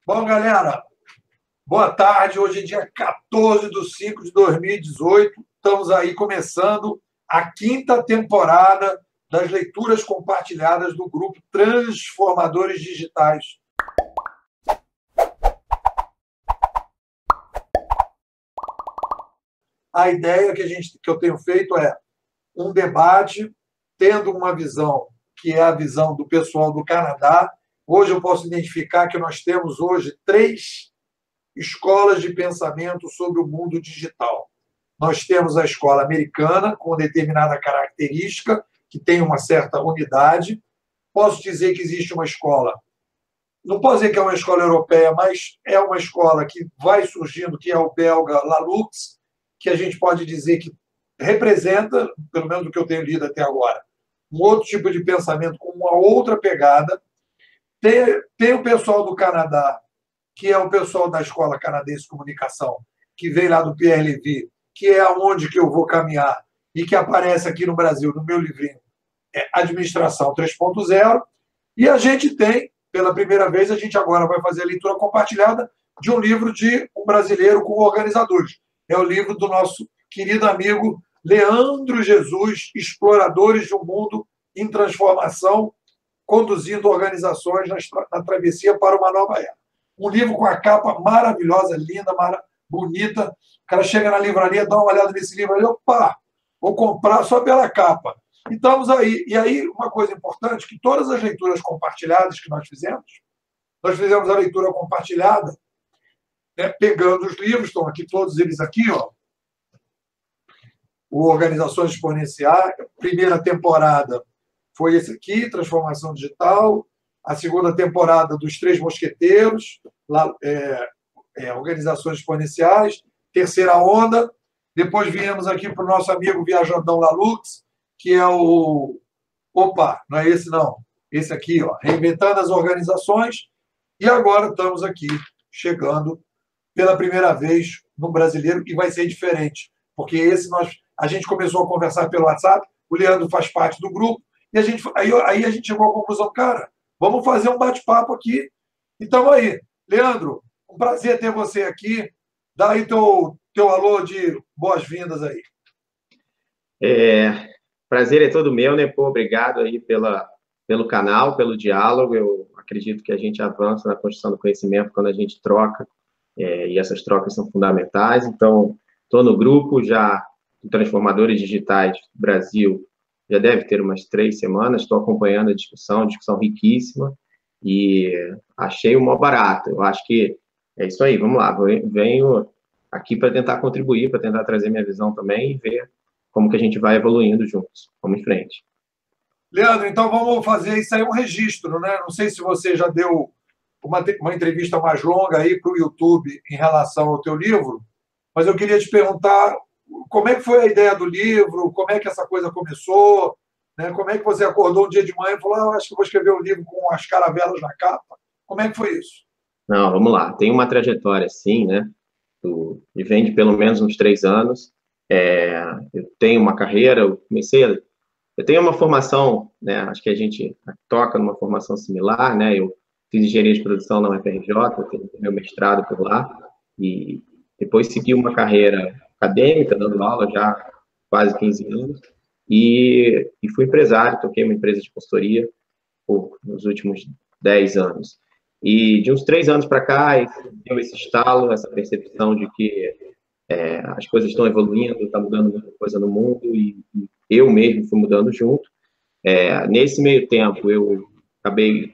Bom, galera, boa tarde. Hoje é dia 14 de 5 de 2018. Estamos aí começando a quinta temporada das leituras compartilhadas do grupo Transformadores Digitais. A ideia que eu tenho feito é um debate, tendo uma visão que é a visão do pessoal do Canadá. Hoje eu posso identificar que nós temos hoje 3 escolas de pensamento sobre o mundo digital. Nós temos a escola americana, com determinada característica, que tem uma certa unidade. Posso dizer que existe uma escola, não posso dizer que é uma escola europeia, mas é uma escola que vai surgindo, que é o belga Lalux, que a gente pode dizer que representa, pelo menos do que eu tenho lido até agora, um outro tipo de pensamento com uma outra pegada. Tem o pessoal do Canadá, que é o pessoal da Escola Canadense de Comunicação, que vem lá do Pierre Levy, que é aonde que eu vou caminhar e que aparece aqui no Brasil, no meu livrinho, Administração 3.0. E a gente tem, pela primeira vez, a gente agora vai fazer a leitura compartilhada de um livro de um brasileiro com organizadores. É o livro do nosso querido amigo Leandro Jesus, Exploradores de um Mundo em Transformação, conduzindo organizações na travessia para uma nova era. Um livro com a capa maravilhosa, linda, bonita. O cara chega na livraria, dá uma olhada nesse livro ali, opa, vou comprar só pela capa. E estamos aí. E aí, uma coisa importante, que todas as leituras compartilhadas que nós fizemos a leitura compartilhada, né, pegando os livros, estão aqui todos eles aqui, ó, o Organizações Exponenciais, primeira temporada foi esse aqui, Transformação Digital, a segunda temporada dos Três Mosqueteiros, Organizações Exponenciais, terceira onda, depois viemos aqui para o nosso amigo Viajandão Lalux, que é o... Opa, não é esse não, esse aqui, ó, Reinventando as Organizações, e agora estamos aqui, chegando pela primeira vez no brasileiro, e vai ser diferente, porque a gente começou a conversar pelo WhatsApp, o Leandro faz parte do grupo, e aí a gente chegou à conclusão, cara, vamos fazer um bate-papo aqui. Então, aí, Leandro, um prazer ter você aqui. Dá aí teu alô de boas-vindas aí. Prazer é todo meu, né? Pô, obrigado aí pelo canal, pelo diálogo. Eu acredito que a gente avança na construção do conhecimento quando a gente troca, e essas trocas são fundamentais. Então, estou no grupo já de Transformadores Digitais Brasil, já deve ter umas 3 semanas, estou acompanhando a discussão riquíssima, e achei o maior barato. Eu acho que é isso aí, vamos lá, venho aqui para tentar contribuir, para tentar trazer minha visão também e ver como que a gente vai evoluindo juntos. Vamos em frente. Leandro, então vamos fazer isso aí, um registro, né? Não sei se você já deu uma entrevista mais longa aí para o YouTube em relação ao teu livro, mas eu queria te perguntar como é que foi a ideia do livro, como é que essa coisa começou, né? Como é que você acordou um dia de manhã e falou, acho que vou escrever um livro com as caravelas na capa. Como é que foi isso? Não, vamos lá. Tem uma trajetória, sim, né? Me vem de pelo menos uns 3 anos. Eu tenho uma carreira, eu tenho uma formação, né? Acho que a gente toca numa formação similar, né? Eu fiz engenharia de produção na UFRJ, eu tenho meu mestrado por lá, e depois segui uma carreira acadêmica, dando aula já há quase 15 anos, e fui empresário, toquei uma empresa de consultoria nos últimos 10 anos. E de uns 3 anos para cá, deu esse estalo, essa percepção de que as coisas estão evoluindo, está mudando muita coisa no mundo, e eu mesmo fui mudando junto. Nesse meio tempo, eu acabei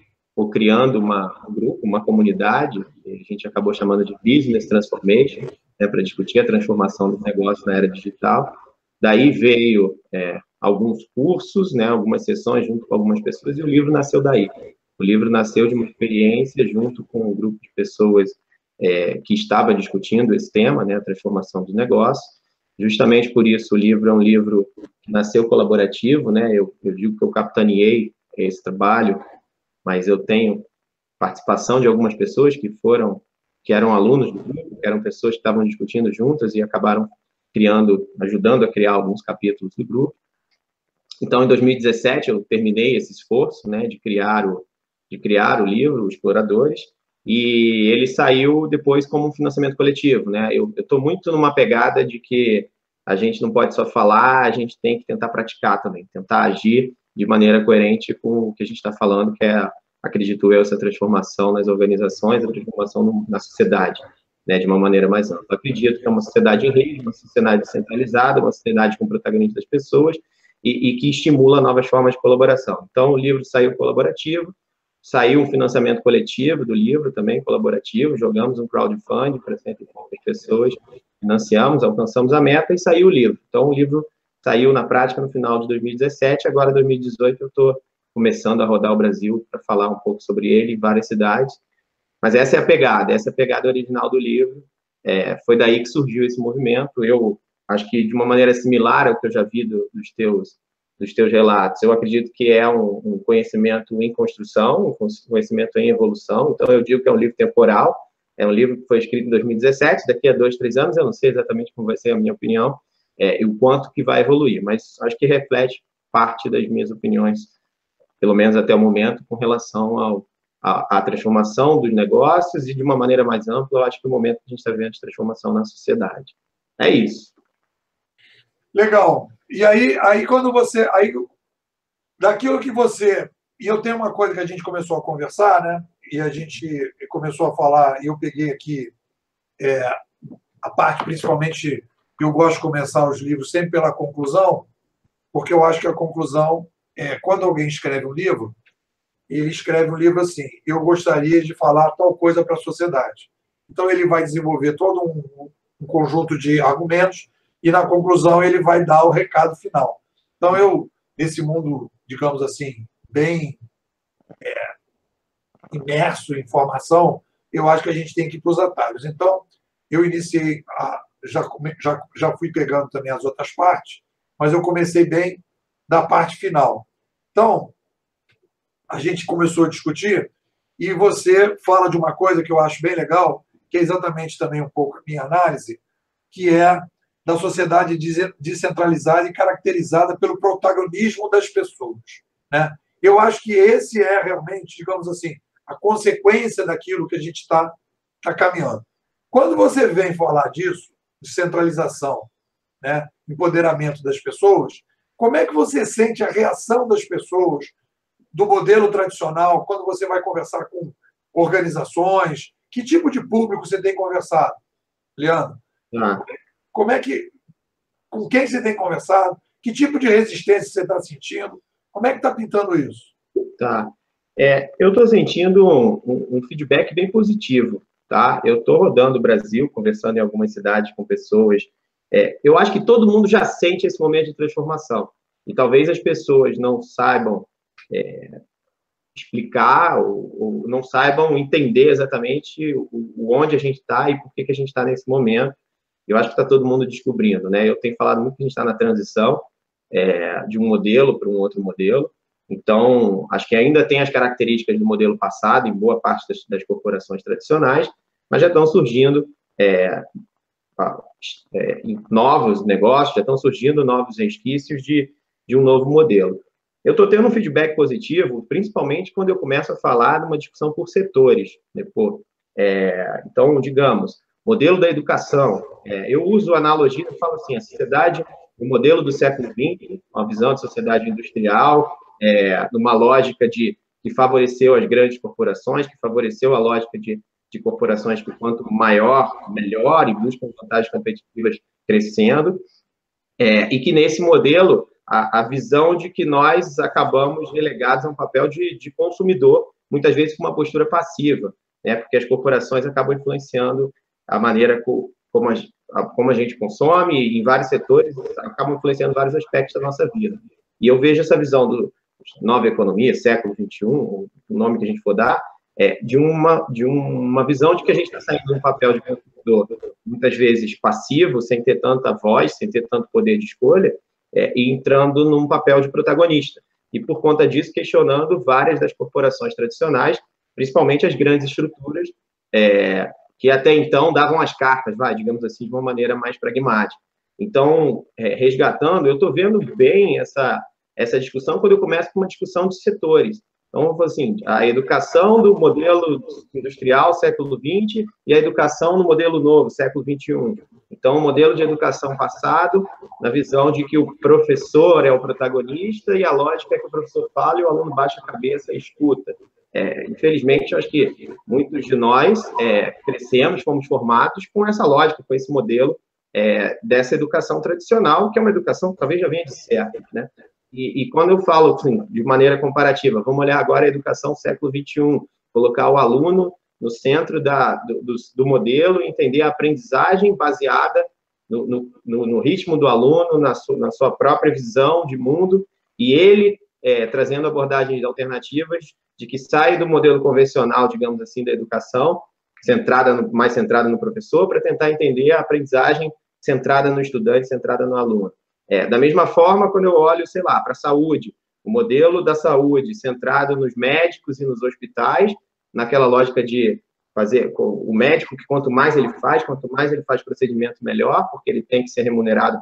criando um grupo, uma comunidade, que a gente acabou chamando de Business Transformation, né, para discutir a transformação do negócio na era digital. Daí veio alguns cursos, né, algumas sessões junto com algumas pessoas, e o livro nasceu daí. O livro nasceu de uma experiência junto com um grupo de pessoas que estava discutindo esse tema, né, a transformação do negócio. Justamente por isso, o livro é um livro que nasceu colaborativo, né? Eu digo que eu capitaneei esse trabalho, mas eu tenho participação de algumas pessoas que eram alunos do grupo, que eram pessoas que estavam discutindo juntas e acabaram ajudando a criar alguns capítulos do grupo. Então, em 2017, eu terminei esse esforço, né, de criar o livro, Exploradores, e ele saiu depois como um financiamento coletivo, né? Eu estou muito numa pegada de que a gente não pode só falar, a gente tem que tentar praticar também, tentar agir de maneira coerente com o que a gente está falando, que é, acredito eu, essa transformação nas organizações, a transformação na sociedade, né, de uma maneira mais ampla. Acredito que é uma sociedade em rede, uma sociedade descentralizada, uma sociedade com protagonismo das pessoas e que estimula novas formas de colaboração. Então, o livro saiu colaborativo, saiu um financiamento coletivo do livro também, colaborativo, jogamos um crowdfunding para 100 e poucas pessoas, financiamos, alcançamos a meta e saiu o livro. Então, o livro saiu na prática no final de 2017, agora 2018 eu estou começando a rodar o Brasil para falar um pouco sobre ele em várias cidades. Mas essa é a pegada original do livro. Foi daí que surgiu esse movimento. Eu acho que, de uma maneira similar ao que eu já vi dos teus relatos, eu acredito que é um conhecimento em construção, um conhecimento em evolução. Então, eu digo que é um livro temporal, é um livro que foi escrito em 2017, daqui a 2, 3 anos, eu não sei exatamente como vai ser a minha opinião, e o quanto que vai evoluir, mas acho que reflete parte das minhas opiniões, pelo menos até o momento, com relação à transformação dos negócios e, de uma maneira mais ampla, eu acho que o momento que a gente está vendo de transformação na sociedade. É isso. Legal. E aí quando você... daquilo que você... E eu tenho uma coisa que a gente começou a conversar, né? E a gente começou a falar, e eu peguei aqui a parte, principalmente, eu gosto de começar os livros sempre pela conclusão, porque eu acho que a conclusão quando alguém escreve um livro, ele escreve um livro assim: eu gostaria de falar tal coisa para a sociedade. Então, ele vai desenvolver todo um conjunto de argumentos e, na conclusão, ele vai dar o recado final. Então, nesse mundo, digamos assim, bem imerso em informação, eu acho que a gente tem que ir para os atalhos. Então, eu iniciei, já fui pegando também as outras partes, mas eu comecei bem da parte final. Então, a gente começou a discutir e você fala de uma coisa que eu acho bem legal, que é exatamente também um pouco a minha análise, que é da sociedade descentralizada e caracterizada pelo protagonismo das pessoas, né? Eu acho que esse é realmente, digamos assim, a consequência daquilo que a gente está caminhando. Quando você vem falar disso, descentralização, né, empoderamento das pessoas, como é que você sente a reação das pessoas do modelo tradicional, quando você vai conversar com organizações? Que tipo de público você tem conversado, Leandro? Como é que, com quem você tem conversado? Que tipo de resistência você está sentindo? Como é que está pintando isso? Tá. Eu estou sentindo um feedback bem positivo, tá? Eu estou rodando o Brasil, conversando em algumas cidades com pessoas. Eu acho que todo mundo já sente esse momento de transformação. E talvez as pessoas não saibam explicar ou não saibam entender exatamente onde a gente está e por que a gente está nesse momento. Eu acho que está todo mundo descobrindo, né? Eu tenho falado muito que a gente está na transição de um modelo para um outro modelo. Então, acho que ainda tem as características do modelo passado em boa parte das corporações tradicionais, mas já estão surgindo novos negócios, já estão surgindo novos resquícios de um novo modelo. Eu estou tendo um feedback positivo, principalmente quando eu começo a falar de uma discussão por setores. Né? Então, digamos, modelo da educação. Eu uso a analogia e falo assim: a sociedade, o modelo do século XX, uma visão de sociedade industrial, numa lógica que favoreceu as grandes corporações, que favoreceu a lógica de corporações que, quanto maior, melhor, e buscam vantagens competitivas crescendo, e que, nesse modelo, a visão de que nós acabamos relegados a um papel de consumidor, muitas vezes com uma postura passiva, né? Porque as corporações acabam influenciando a maneira como a gente consome, e em vários setores acabam influenciando vários aspectos da nossa vida. E eu vejo essa visão do nova economia, século XXI, o nome que a gente for dar, de uma visão de que a gente está saindo de um papel de consumidor, muitas vezes passivo, sem ter tanta voz, sem ter tanto poder de escolha, e entrando num papel de protagonista. E, por conta disso, questionando várias das corporações tradicionais, principalmente as grandes estruturas, que até então davam as cartas, digamos assim, de uma maneira mais pragmática. Então, resgatando, eu estou vendo bem essa discussão quando eu começo com uma discussão de setores. Então, eu falo assim, a educação do modelo industrial século XX e a educação no modelo novo, século XXI. Então, o modelo de educação passado, na visão de que o professor é o protagonista e a lógica é que o professor fala e o aluno baixa a cabeça e escuta. Infelizmente, eu acho que muitos de nós crescemos, fomos formados com essa lógica, com esse modelo dessa educação tradicional, que é uma educação que talvez já venha de certo, né? E quando eu falo assim, de maneira comparativa, vamos olhar agora a educação século XXI, colocar o aluno no centro do modelo, entender a aprendizagem baseada no ritmo do aluno, na sua própria visão de mundo, e ele trazendo abordagens alternativas de que sai do modelo convencional, digamos assim, da educação, mais centrada no professor, para tentar entender a aprendizagem centrada no estudante, centrada no aluno. Da mesma forma, quando eu olho, sei lá, para a saúde, o modelo da saúde centrado nos médicos e nos hospitais, naquela lógica de fazer o médico que quanto mais ele faz procedimento, melhor, porque ele tem que ser remunerado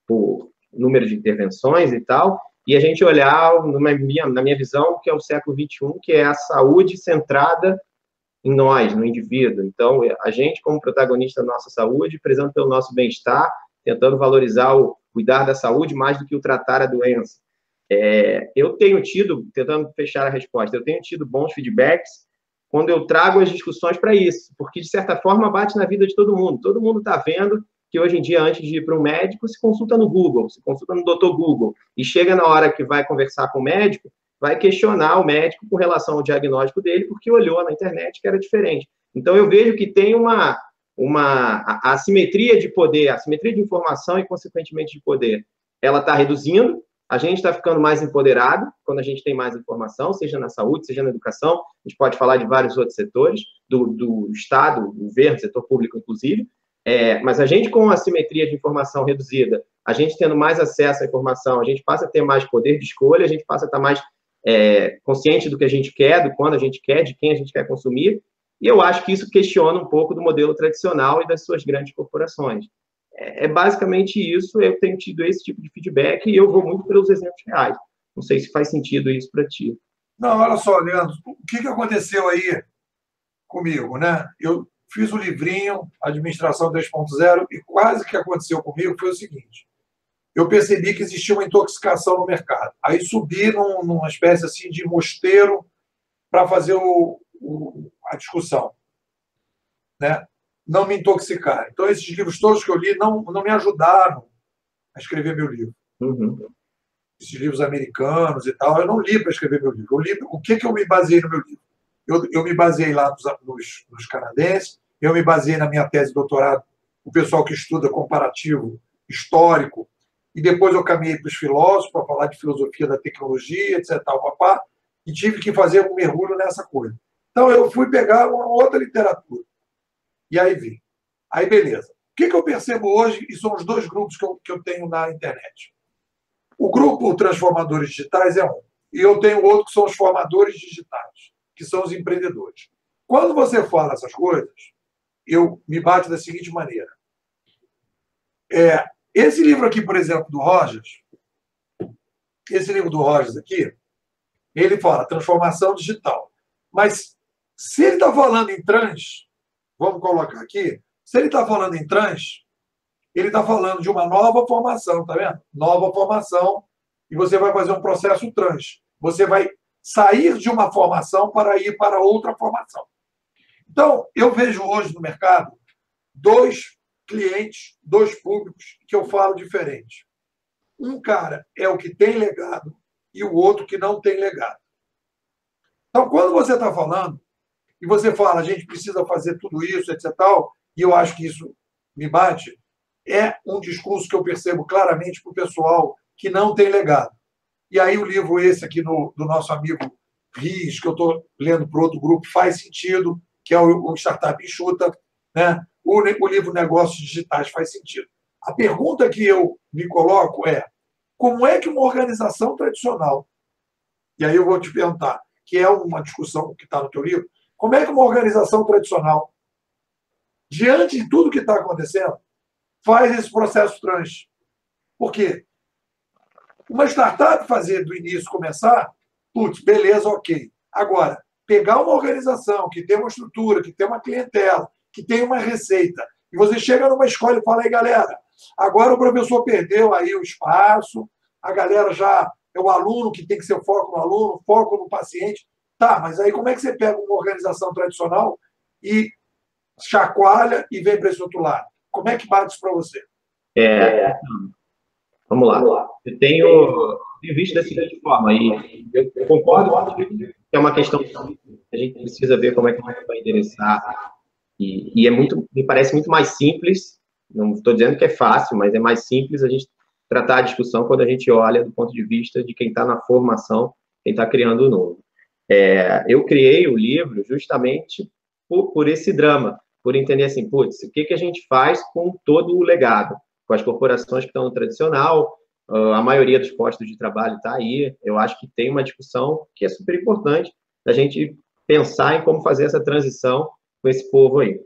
por número de intervenções e tal, e a gente olhar, na minha visão, que é o século XXI, que é a saúde centrada em nós, no indivíduo. Então, a gente, como protagonista da nossa saúde, prezando pelo nosso bem-estar, tentando valorizar o cuidar da saúde mais do que o tratar a doença. Eu tenho tido, tentando fechar a resposta, eu tenho tido bons feedbacks quando eu trago as discussões para isso, porque, de certa forma, bate na vida de todo mundo. Todo mundo está vendo que, hoje em dia, antes de ir para um médico, se consulta no Google, se consulta no Dr. Google, e chega na hora que vai conversar com o médico, vai questionar o médico com relação ao diagnóstico dele, porque olhou na internet que era diferente. Então, eu vejo que tem uma assimetria de poder, assimetria de informação e, consequentemente, de poder. Ela está reduzindo, a gente está ficando mais empoderado quando a gente tem mais informação, seja na saúde, seja na educação, a gente pode falar de vários outros setores, do Estado, do governo, setor público, inclusive, mas a gente, com a assimetria de informação reduzida, a gente tendo mais acesso à informação, a gente passa a ter mais poder de escolha, a gente passa a estar mais consciente do que a gente quer, do quando a gente quer, de quem a gente quer consumir, e eu acho que isso questiona um pouco do modelo tradicional e das suas grandes corporações. Basicamente isso, eu tenho tido esse tipo de feedback e eu vou muito pelos exemplos reais. Não sei se faz sentido isso para ti. Não, olha só, Leandro, o que aconteceu aí comigo, né? Eu fiz o livrinho Administração 2.0 e quase que aconteceu comigo foi o seguinte: eu percebi que existia uma intoxicação no mercado. Aí subi numa espécie assim de mosteiro para fazer a discussão, né? Não me intoxicar. Então, esses livros todos que eu li não me ajudaram a escrever meu livro. Uhum. Esses livros americanos e tal, eu não li para escrever meu livro. Eu li o que eu me baseei no meu livro. Eu me baseei lá nos canadenses, eu me baseei na minha tese de doutorado, o pessoal que estuda comparativo histórico, e depois eu caminhei para os filósofos para falar de filosofia da tecnologia, etc. Papá, e tive que fazer um mergulho nessa coisa. Então, eu fui pegar uma outra literatura. E aí vi. Aí, beleza. O que eu percebo hoje, e são os dois grupos que eu tenho na internet. O grupo Transformadores Digitais é um. E eu tenho outro que são os formadores digitais, que são os empreendedores. Quando você fala essas coisas, eu me bato da seguinte maneira. Esse livro aqui, por exemplo, do Rogers, esse livro do Rogers aqui, ele fala transformação digital. Mas se ele está falando em trans, vamos colocar aqui, se ele está falando em trans, ele está falando de uma nova formação, tá vendo? Nova formação, e você vai fazer um processo trans. Você vai sair de uma formação para ir para outra formação. Então, eu vejo hoje no mercado dois clientes, dois públicos que eu falo diferente. Um cara é o que tem legado e o outro que não tem legado. Então, quando você está falando, e você fala, a gente precisa fazer tudo isso, etc. E eu acho que isso me bate, é um discurso que eu percebo claramente para o pessoal que não tem legado. E aí o livro esse aqui do nosso amigo Riz, que eu estou lendo para outro grupo, faz sentido, que é o Startup Enxuta, né? O livro Negócios Digitais faz sentido. A pergunta que eu me coloco é, como é que uma organização tradicional, e aí eu vou te perguntar, que é uma discussão que está no teu livro, como é que uma organização tradicional, diante de tudo que está acontecendo, faz esse processo trans? Por quê? Uma startup fazer do início começar Putz, beleza, ok. Agora, pegar uma organização que tem uma estrutura, que tem uma clientela, que tem uma receita, e você chega numa escola e fala, aí, galera, agora o professor perdeu aí o espaço, a galera já é o aluno que tem que ser o foco no aluno, foco no paciente. Tá, mas aí como é que você pega uma organização tradicional e chacoalha e vem para esse outro lado? Como é que bate isso para você? É, vamos lá. Eu tenho visto da seguinte forma, e eu concordo que é uma questão que a gente precisa ver como é que a gente vai endereçar. E me parece muito mais simples, não estou dizendo que é fácil, mas é mais simples a gente tratar a discussão quando a gente olha do ponto de vista de quem está na formação, quem está criando o novo. Eu criei o livro justamente por esse drama, por entender assim, putz, o que a gente faz com todo o legado, com as corporações que estão no tradicional, a maioria dos postos de trabalho está aí, eu acho que tem uma discussão que é super importante da gente pensar em como fazer essa transição com esse povo aí.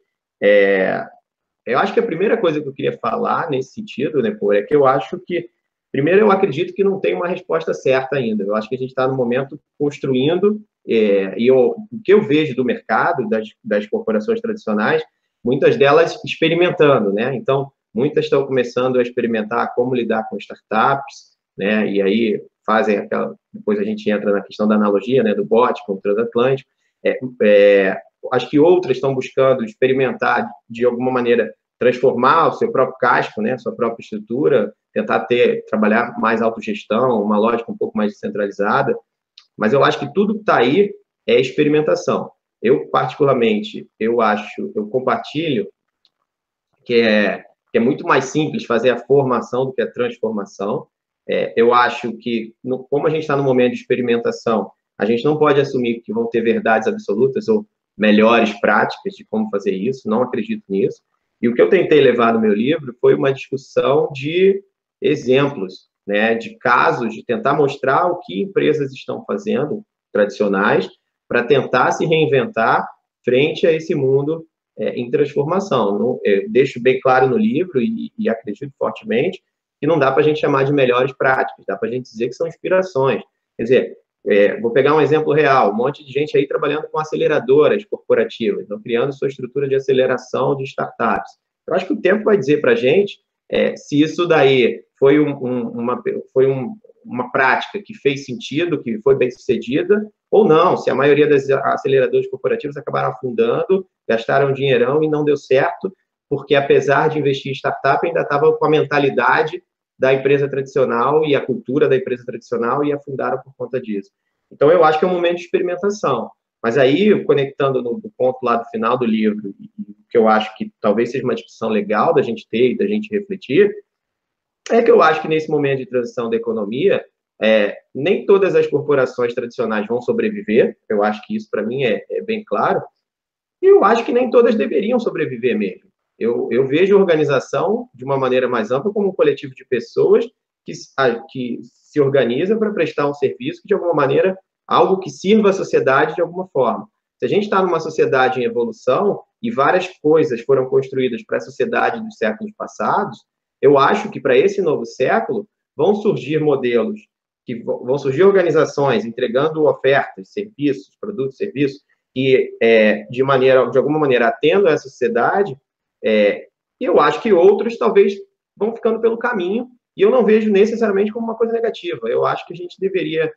Eu acho que a primeira coisa que eu queria falar nesse sentido, né, pô, é que eu acho que, primeiro, eu acredito que não tem uma resposta certa ainda. Eu acho que a gente está no momento construindo, o que eu vejo do mercado, das corporações tradicionais, muitas delas experimentando, né? Então, muitas estão começando a experimentar como lidar com startups, né? E aí fazem aquela... Depois a gente entra na questão da analogia, né, do bot com o transatlântico. Acho que outras estão buscando experimentar, de alguma maneira, transformar o seu próprio casco, né, sua própria estrutura, tentar trabalhar mais autogestão, uma lógica um pouco mais descentralizada. Mas eu acho que tudo que está aí é experimentação. Eu, particularmente, eu compartilho que é muito mais simples fazer a formação do que a transformação. Eu acho que, como a gente está no momento de experimentação, a gente não pode assumir que vão ter verdades absolutas ou melhores práticas de como fazer isso, não acredito nisso. E o que eu tentei levar no meu livro foi uma discussão de exemplos, né, de casos, de tentar mostrar o que empresas estão fazendo, tradicionais, para tentar se reinventar frente a esse mundo em transformação. Eu deixo bem claro no livro, e acredito fortemente, que não dá para a gente chamar de melhores práticas, dá para a gente dizer que são inspirações. Quer dizer, vou pegar um exemplo real, um monte de gente aí trabalhando com aceleradoras corporativas, então criando sua estrutura de aceleração de startups. Eu acho que o tempo vai dizer para a gente se isso daí foi uma prática que fez sentido, que foi bem sucedida, ou não, se a maioria das aceleradoras corporativas acabaram afundando, gastaram um dinheirão e não deu certo, porque apesar de investir em startup, ainda estava com a mentalidade da empresa tradicional e a cultura da empresa tradicional e afundaram por conta disso. Então, eu acho que é um momento de experimentação. Mas aí, conectando no ponto lá do final do livro, que eu acho que talvez seja uma discussão legal da gente ter e da gente refletir, é que eu acho que nesse momento de transição da economia, nem todas as corporações tradicionais vão sobreviver, eu acho que isso para mim é bem claro, e eu acho que nem todas deveriam sobreviver mesmo. Eu vejo a organização de uma maneira mais ampla como um coletivo de pessoas que se organiza para prestar um serviço que, de alguma maneira, algo que sirva à sociedade de alguma forma. Se a gente está numa sociedade em evolução e várias coisas foram construídas para a sociedade dos séculos passados, eu acho que para esse novo século vão surgir modelos, vão surgir organizações entregando ofertas, serviços, produtos, serviços, e de alguma maneira atendo a essa sociedade, eu acho que outros talvez vão ficando pelo caminho, e eu não vejo necessariamente como uma coisa negativa. Eu acho que a gente deveria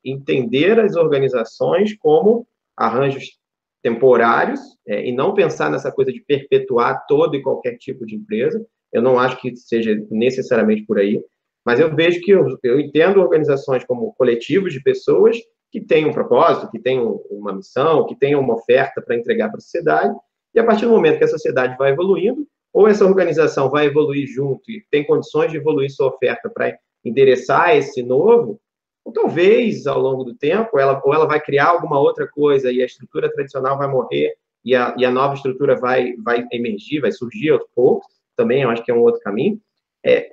entender as organizações como arranjos temporários e não pensar nessa coisa de perpetuar todo e qualquer tipo de empresa. Eu não acho que seja necessariamente por aí, mas eu vejo que eu entendo organizações como coletivos de pessoas que têm um propósito, que têm uma missão, que têm uma oferta para entregar para a sociedade, e a partir do momento que a sociedade vai evoluindo, ou essa organização vai evoluir junto e tem condições de evoluir sua oferta para endereçar esse novo, ou talvez, ao longo do tempo, ela vai criar alguma outra coisa e a estrutura tradicional vai morrer e a nova estrutura vai emergir, vai surgir aos poucos, também eu acho que é um outro caminho.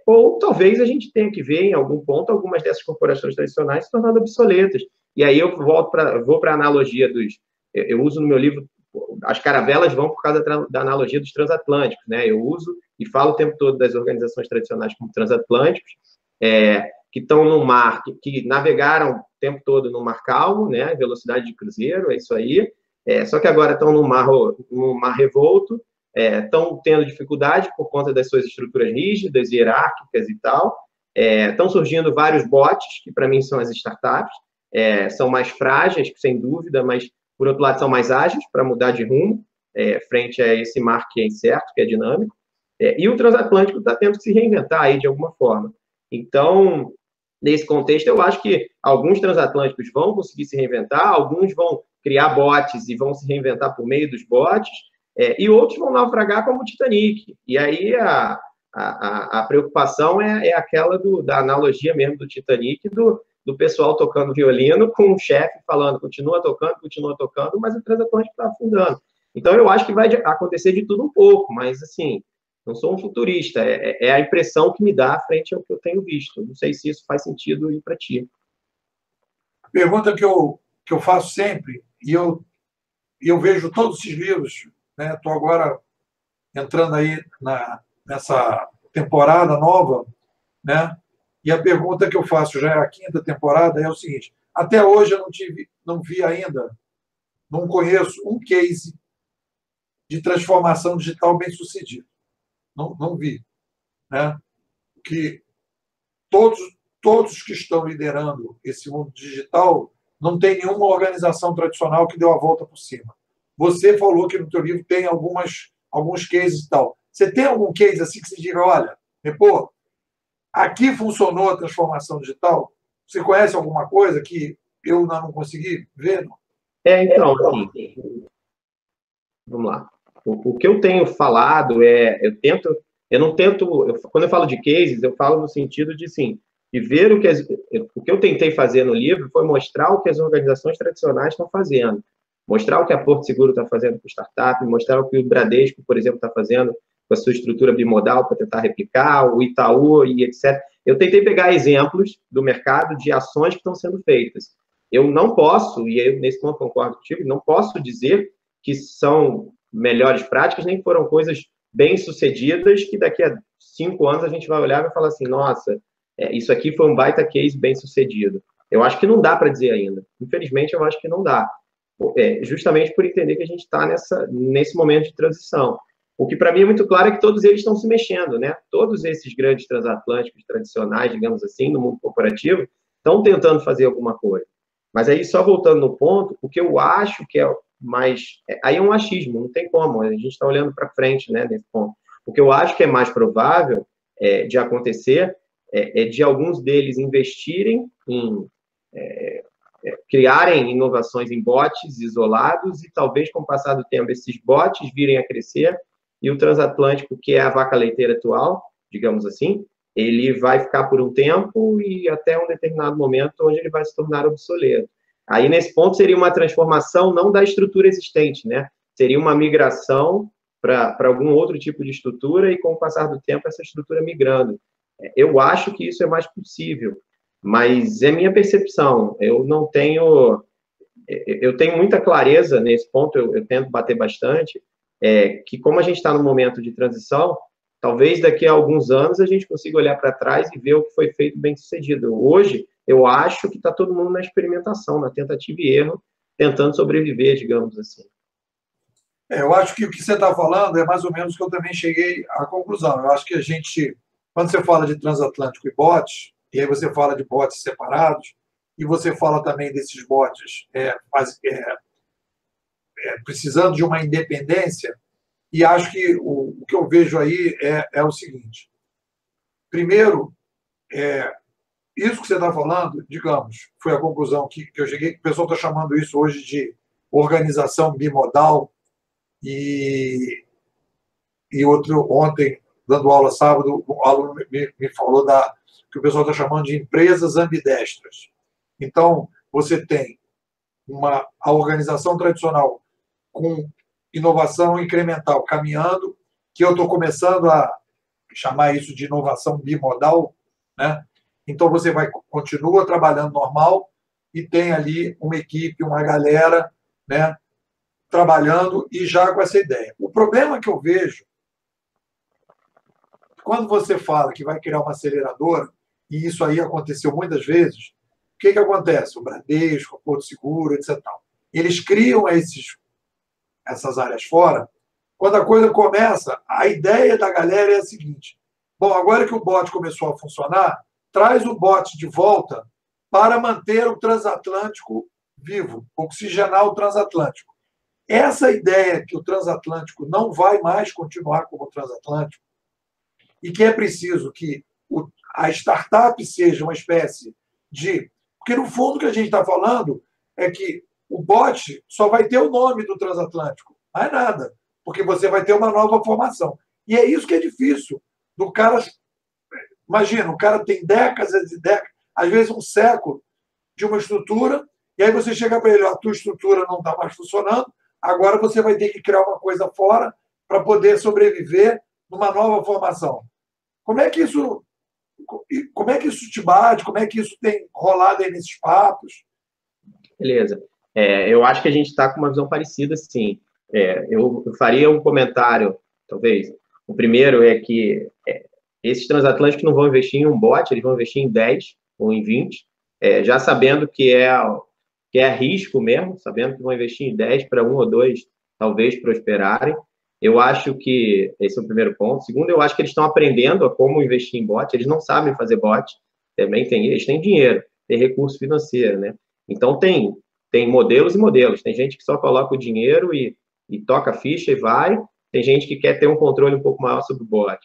Ou talvez a gente tenha que ver, em algum ponto, algumas dessas corporações tradicionais se tornando obsoletas. E aí eu vou para a analogia eu uso no meu livro, as caravelas vão por causa da analogia dos transatlânticos, né? Eu uso e falo o tempo todo das organizações tradicionais como transatlânticos, que estão no mar, que navegaram tempo todo no mar calmo, né? Velocidade de cruzeiro, é isso aí. Só que agora estão no mar revolto, estão tendo dificuldade por conta das suas estruturas rígidas, hierárquicas e tal. Estão surgindo vários bots, que para mim são as startups, são mais frágeis, sem dúvida, mas, por outro lado, são mais ágeis para mudar de rumo, frente a esse mar que é incerto, que é dinâmico. E o transatlântico está tendo que se reinventar aí de alguma forma. Então, nesse contexto, eu acho que alguns transatlânticos vão conseguir se reinventar, alguns vão criar bots e vão se reinventar por meio dos bots, e outros vão naufragar como o Titanic. E aí a preocupação é aquela da analogia mesmo do Titanic, do pessoal tocando violino com o chefe falando, continua tocando, mas o transatlântico está afundando. Então, eu acho que vai acontecer de tudo um pouco, mas, assim, não sou um futurista, é a impressão que me dá frente ao que eu tenho visto. Não sei se isso faz sentido aí para ti. Pergunta que eu faço sempre, e eu vejo todos esses livros, né? Estou agora entrando aí nessa temporada nova, né? E a pergunta que eu faço, já é a 5ª temporada, é o seguinte: até hoje eu não vi ainda, não conheço um case de transformação digital bem sucedido. Não vi, né? Que todos que estão liderando esse mundo digital não tem nenhuma organização tradicional que deu a volta por cima. Você falou que no teu livro tem alguns cases e tal. Você tem algum case assim que você diga, olha, pô, aqui funcionou a transformação digital? Você conhece alguma coisa que eu ainda não consegui ver? Então, assim, vamos lá. O que eu tenho falado quando eu falo de cases, eu falo no sentido de, sim, de ver o que eu tentei fazer no livro foi mostrar o que as organizações tradicionais estão fazendo, mostrar o que a Porto Seguro está fazendo com startup, mostrar o que o Bradesco, por exemplo, está fazendo com a sua estrutura bimodal para tentar replicar, o Itaú e etc. Eu tentei pegar exemplos do mercado de ações que estão sendo feitas. Eu não posso, e eu nesse ponto concordo contigo, não posso dizer que são melhores práticas, nem foram coisas bem-sucedidas que daqui a 5 anos a gente vai olhar e vai falar assim, nossa, isso aqui foi um baita case bem-sucedido. Eu acho que não dá para dizer ainda. Infelizmente, eu acho que não dá. Justamente por entender que a gente está nesse momento de transição. O que para mim é muito claro é que todos eles estão se mexendo, né? Todos esses grandes transatlânticos tradicionais, digamos assim, no mundo corporativo, estão tentando fazer alguma coisa. Mas aí, só voltando no ponto, o que eu acho que é mais... aí é um achismo, não tem como, a gente está olhando para frente, né, nesse ponto. O que eu acho que é mais provável de acontecer é de alguns deles investirem em... criarem inovações em bots isolados e talvez, com o passar do tempo, esses bots virem a crescer e o transatlântico, que é a vaca leiteira atual, digamos assim, ele vai ficar por um tempo e até um determinado momento onde ele vai se tornar obsoleto. Aí, nesse ponto, seria uma transformação não da estrutura existente, né? Seria uma migração para algum outro tipo de estrutura e, com o passar do tempo, essa estrutura migrando. Eu acho que isso é mais possível, mas é minha percepção. Eu tenho muita clareza nesse ponto, eu tento bater bastante, que como a gente está no momento de transição, talvez daqui a alguns anos a gente consiga olhar para trás e ver o que foi feito bem sucedido. Hoje, eu acho que está todo mundo na experimentação, na tentativa e erro, tentando sobreviver, digamos assim. Eu acho que o que você está falando é mais ou menos o que eu também cheguei à conclusão. Eu acho que a gente, quando você fala de transatlântico e bots, e aí você fala de bots separados, e você fala também desses bots precisando de uma independência, e acho que o que eu vejo aí é o seguinte. Primeiro, isso que você está falando, digamos, foi a conclusão que eu cheguei, que o pessoal está chamando isso hoje de organização bimodal, e outro, ontem, dando aula sábado, um aluno me falou que o pessoal está chamando de empresas ambidestras. Então, você tem a organização tradicional com inovação incremental caminhando, que eu estou começando a chamar isso de inovação bimodal, né? Então, você continua trabalhando normal e tem ali uma equipe, uma galera, né, trabalhando e já com essa ideia. O problema que eu vejo, quando você fala que vai criar uma aceleradora, e isso aí aconteceu muitas vezes, que acontece? O Bradesco, o Porto Seguro, etc. Eles criam essas áreas fora. Quando a coisa começa, a ideia da galera é a seguinte: bom, agora que o bot começou a funcionar, traz o bot de volta para manter o transatlântico vivo, oxigenar o transatlântico. Essa ideia que o transatlântico não vai mais continuar como transatlântico e que é preciso que a startup seja uma espécie de... Porque, no fundo, o que a gente está falando é que o bot só vai ter o nome do transatlântico, mais nada, porque você vai ter uma nova formação. E é isso que é difícil. Do cara, imagina, o cara tem décadas e décadas, às vezes um século, de uma estrutura, e aí você chega para ele: a tua estrutura não está mais funcionando, agora você vai ter que criar uma coisa fora para poder sobreviver numa nova formação. Como é que isso te bate? Como é que isso tem rolado aí nesses papos? Beleza. Eu acho que a gente está com uma visão parecida, sim. Eu faria um comentário, talvez. O primeiro é que esses transatlânticos não vão investir em um bot, eles vão investir em 10 ou em 20, já sabendo que é risco mesmo, sabendo que vão investir em 10 para um ou dois, talvez, prosperarem. Eu acho que esse é o primeiro ponto. Segundo, eu acho que eles estão aprendendo a como investir em bot. Eles não sabem fazer bot. Também eles têm dinheiro, têm recurso financeiro, né? Então, tem modelos e modelos. Tem gente que só coloca o dinheiro e toca a ficha e vai. Tem gente que quer ter um controle um pouco maior sobre o bot.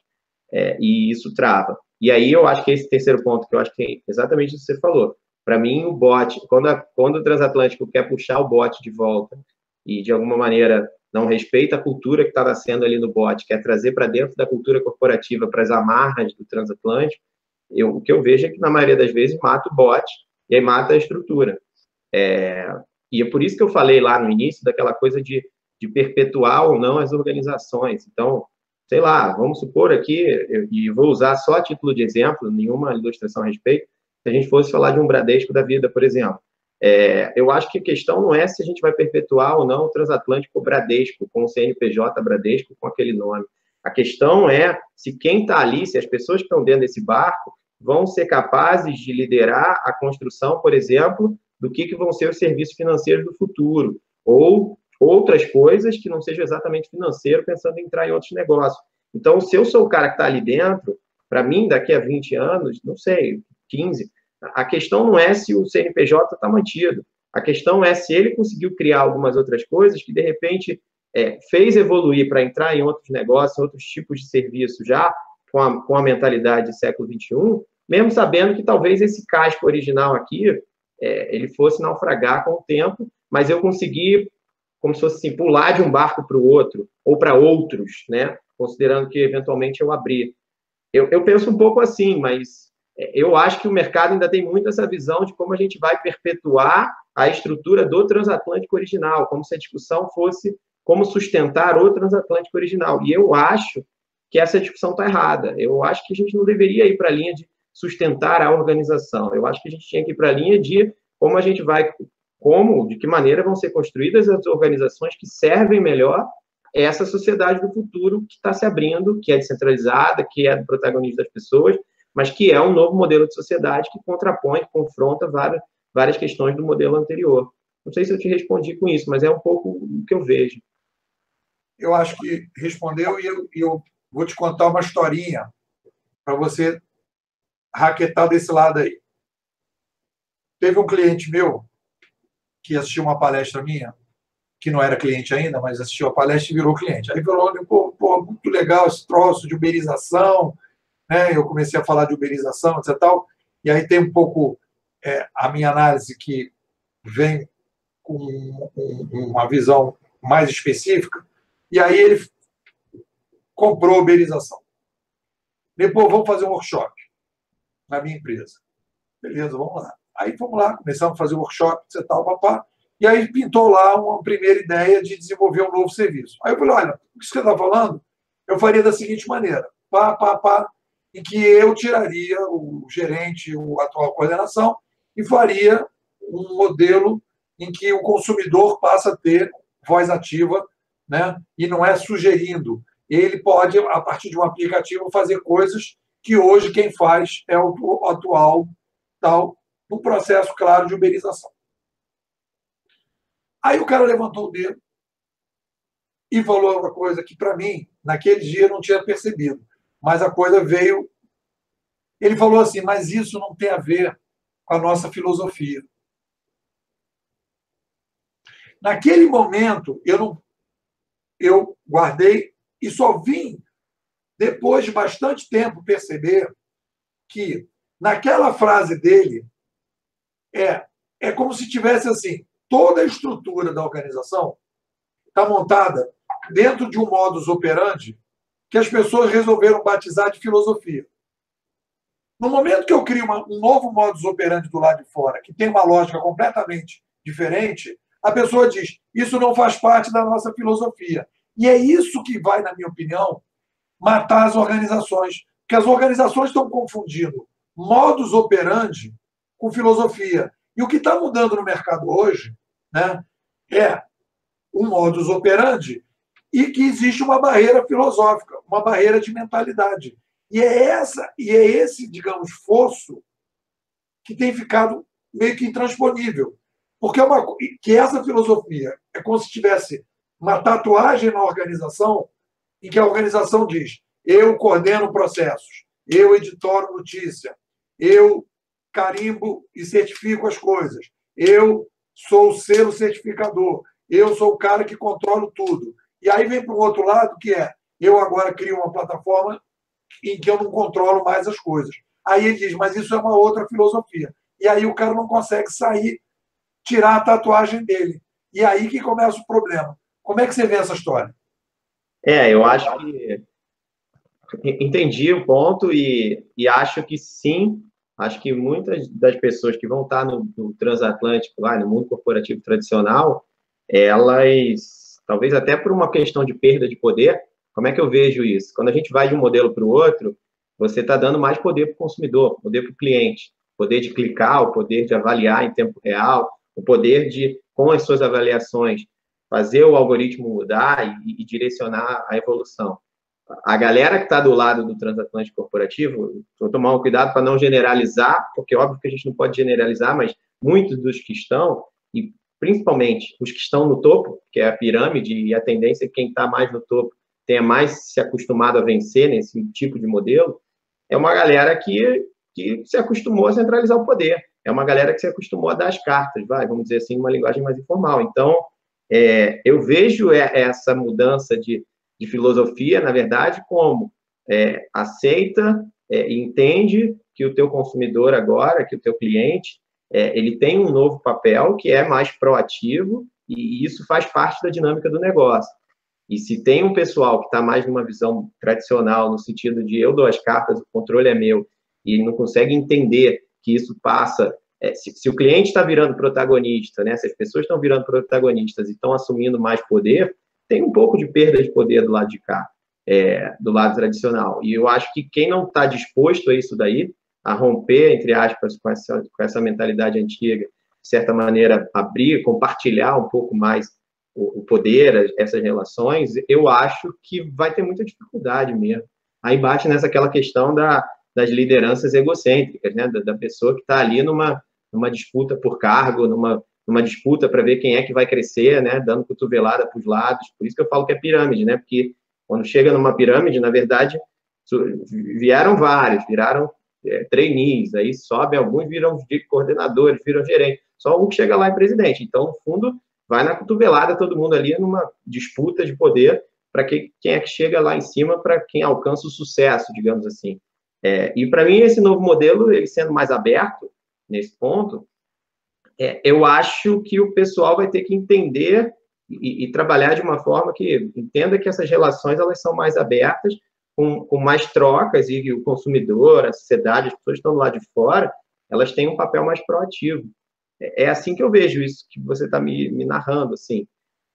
E isso trava. E aí, eu acho que esse terceiro ponto, que eu acho que é exatamente isso que você falou. Para mim, o bot, quando o transatlântico quer puxar o bot de volta e, de alguma maneira, não respeita a cultura que está nascendo ali no bot, quer trazer para dentro da cultura corporativa, para as amarras do transatlântico, o que eu vejo é que, na maioria das vezes, mata o bot e aí mata a estrutura. E é por isso que eu falei lá no início daquela coisa de perpetuar ou não as organizações. Então, sei lá, vamos supor aqui, e vou usar só a título de exemplo, nenhuma ilustração a respeito, se a gente fosse falar de um Bradesco da vida, por exemplo. Eu acho que a questão não é se a gente vai perpetuar ou não o transatlântico Bradesco, com o CNPJ Bradesco, com aquele nome. A questão é se quem está ali, se as pessoas que estão dentro desse barco vão ser capazes de liderar a construção, por exemplo, do que vão ser os serviços financeiros do futuro, ou outras coisas que não sejam exatamente financeiro, pensando em entrar em outros negócios. Então, se eu sou o cara que está ali dentro, para mim, daqui a 20 anos, não sei, 15, a questão não é se o CNPJ está mantido. A questão é se ele conseguiu criar algumas outras coisas que, de repente, fez evoluir para entrar em outros negócios, outros tipos de serviço já, com a mentalidade do século XXI, mesmo sabendo que talvez esse casco original aqui, ele fosse naufragar com o tempo, mas eu consegui, como se fosse assim, pular de um barco para o outro, ou para outros, né? Considerando que, eventualmente, eu abri. Eu penso um pouco assim, mas eu acho que o mercado ainda tem muito essa visão de como a gente vai perpetuar a estrutura do transatlântico original, como se a discussão fosse como sustentar o transatlântico original. E eu acho que essa discussão está errada. Eu acho que a gente não deveria ir para a linha de sustentar a organização. Eu acho que a gente tinha que ir para a linha de como a gente vai, de que maneira vão ser construídas as organizações que servem melhor essa sociedade do futuro que está se abrindo, que é descentralizada, que é do protagonismo das pessoas, mas que é um novo modelo de sociedade que contrapõe, que confronta várias questões do modelo anterior. Não sei se eu te respondi com isso, mas é um pouco o que eu vejo. Eu acho que respondeu, e eu vou te contar uma historinha para você raquetar desse lado aí. Teve um cliente meu que assistiu uma palestra minha, que não era cliente ainda, mas assistiu a palestra e virou cliente. Aí falou: pô, muito legal esse troço de uberização, né? Eu comecei a falar de uberização, etc. Tal, e aí tem um pouco a minha análise, que vem com uma visão mais específica, e aí ele comprou a uberização. Depois, vamos fazer um workshop na minha empresa. Beleza, vamos lá. Aí fomos lá, começamos a fazer workshop, etc. Papá. E aí pintou lá uma primeira ideia de desenvolver um novo serviço. Aí eu falei: olha, o que você está falando, eu faria da seguinte maneira: em que eu tiraria o gerente, a atual coordenação, e faria um modelo em que o consumidor passa a ter voz ativa, né? E não é sugerindo. Ele pode, a partir de um aplicativo, fazer coisas que hoje quem faz é o atual tal. num processo claro de uberização. Aí o cara levantou o dedo e falou uma coisa que, para mim, naquele dia eu não tinha percebido, mas a coisa veio. Ele falou assim, mas isso não tem a ver com a nossa filosofia. Naquele momento, eu guardei e só vim, depois de bastante tempo, perceber que, naquela frase dele, é como se tivesse assim, toda a estrutura da organização está montada dentro de um modus operandi que as pessoas resolveram batizar de filosofia. No momento que eu crio um novo modus operandi do lado de fora, que tem uma lógica completamente diferente, a pessoa diz, isso não faz parte da nossa filosofia. E é isso que vai, na minha opinião, matar as organizações. Porque as organizações estão confundindo modus operandi com filosofia. E o que está mudando no mercado hoje, né, é um modus operandi e que existe uma barreira filosófica, uma barreira de mentalidade. E é esse, digamos, fosso que tem ficado meio que intransponível. Porque que essa filosofia é como se tivesse uma tatuagem na organização em que a organização diz, eu coordeno processos, eu editoro notícia, eu carimbo e certifico as coisas, eu sou o selo certificador, eu sou o cara que controlo tudo. E aí vem para o outro lado, que é, eu agora crio uma plataforma em que eu não controlo mais as coisas. Aí ele diz, mas isso é uma outra filosofia. E aí o cara não consegue sair, tirar a tatuagem dele. E aí que começa o problema. Como é que você vê essa história? Eu acho que entendi o ponto e acho que sim, acho que muitas das pessoas que vão estar no transatlântico, lá no mundo corporativo tradicional, elas, talvez até por uma questão de perda de poder, como é que eu vejo isso? Quando a gente vai de um modelo para o outro, você está dando mais poder para o consumidor, poder para o cliente, poder de clicar, o poder de avaliar em tempo real, o poder de, com as suas avaliações, fazer o algoritmo mudar e direcionar a evolução. A galera que está do lado do transatlântico corporativo, vou tomar um cuidado para não generalizar, porque óbvio que a gente não pode generalizar, mas muitos dos que estão, e principalmente os que estão no topo, que é a pirâmide, e a tendência é que quem está mais no topo tenha mais se acostumado a vencer nesse tipo de modelo, é uma galera que se acostumou a centralizar o poder, é uma galera que se acostumou a dar as cartas, vamos dizer assim, uma linguagem mais informal. Então, eu vejo essa mudança de filosofia, na verdade, como aceita e entende que o teu consumidor agora, que o teu cliente, ele tem um novo papel que é mais proativo e isso faz parte da dinâmica do negócio. E se tem um pessoal que está mais numa visão tradicional, no sentido de eu dou as cartas, o controle é meu, e não consegue entender que isso passa... Se o cliente está virando protagonista, né, se as pessoas estão virando protagonistas e estão assumindo mais poder, tem um pouco de perda de poder do lado de cá, do lado tradicional. E eu acho que quem não está disposto a isso daí, a romper, entre aspas, com essa mentalidade antiga, de certa maneira, abrir, compartilhar um pouco mais o poder, essas relações, eu acho que vai ter muita dificuldade mesmo. Aí bate aquela questão das lideranças egocêntricas, né, da pessoa que está ali numa disputa por cargo, numa disputa para ver quem é que vai crescer, né, dando cotovelada para os lados. Por isso que eu falo que é pirâmide, né, porque quando chega numa pirâmide, na verdade, vieram vários, viraram trainees, aí sobe alguns, viram coordenadores, viram gerentes, só um que chega lá é presidente. Então, no fundo, vai na cotovelada todo mundo ali numa disputa de poder para quem é que chega lá em cima, para quem alcança o sucesso, digamos assim. E para mim, esse novo modelo, ele sendo mais aberto nesse ponto, eu acho que o pessoal vai ter que entender e trabalhar de uma forma que entenda que essas relações elas são mais abertas, com mais trocas, e o consumidor, a sociedade, as pessoas que estão do lado de fora, elas têm um papel mais proativo. É assim que eu vejo isso que você está me narrando, assim.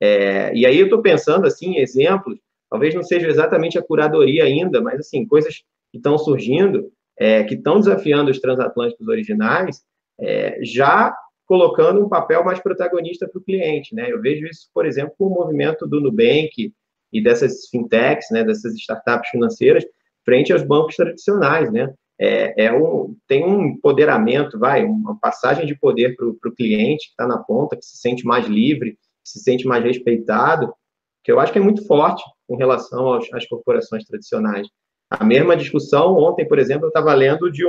E aí eu estou pensando, assim, em exemplos, talvez não seja exatamente a curadoria ainda, mas, assim, coisas que estão surgindo, que estão desafiando os transatlânticos originais, já colocando um papel mais protagonista para o cliente, né? Eu vejo isso, por exemplo, com o movimento do Nubank e dessas fintechs, né, dessas startups financeiras, frente aos bancos tradicionais, né? tem um empoderamento, uma passagem de poder para o cliente que está na ponta, que se sente mais livre, que se sente mais respeitado, que eu acho que é muito forte com relação às corporações tradicionais. A mesma discussão, ontem, por exemplo, eu estava lendo de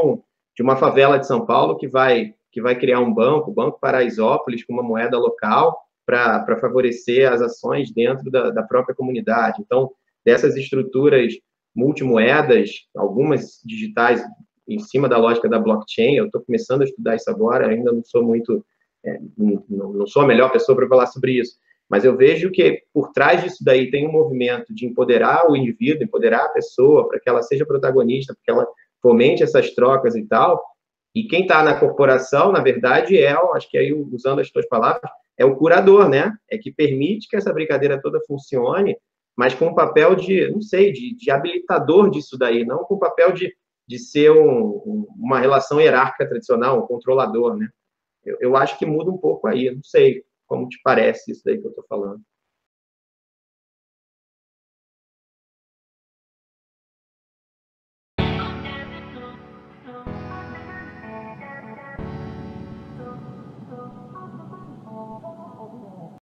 uma favela de São Paulo que vai criar um banco, o Banco Paraisópolis, com uma moeda local, para favorecer as ações dentro da própria comunidade. Então, dessas estruturas multimoedas, algumas digitais em cima da lógica da blockchain, eu estou começando a estudar isso agora, ainda não sou muito, não sou a melhor pessoa para falar sobre isso, mas eu vejo que por trás disso daí tem um movimento de empoderar o indivíduo, empoderar a pessoa, para que ela seja protagonista, para que ela fomente essas trocas e tal, e quem está na corporação, na verdade, acho que aí, usando as tuas palavras, é o curador, né? É que permite que essa brincadeira toda funcione, mas com o papel não sei, de habilitador disso daí, não com o papel de ser uma relação hierárquica tradicional, um controlador, né? Eu acho que muda um pouco aí, não sei como te parece isso daí que eu estou falando.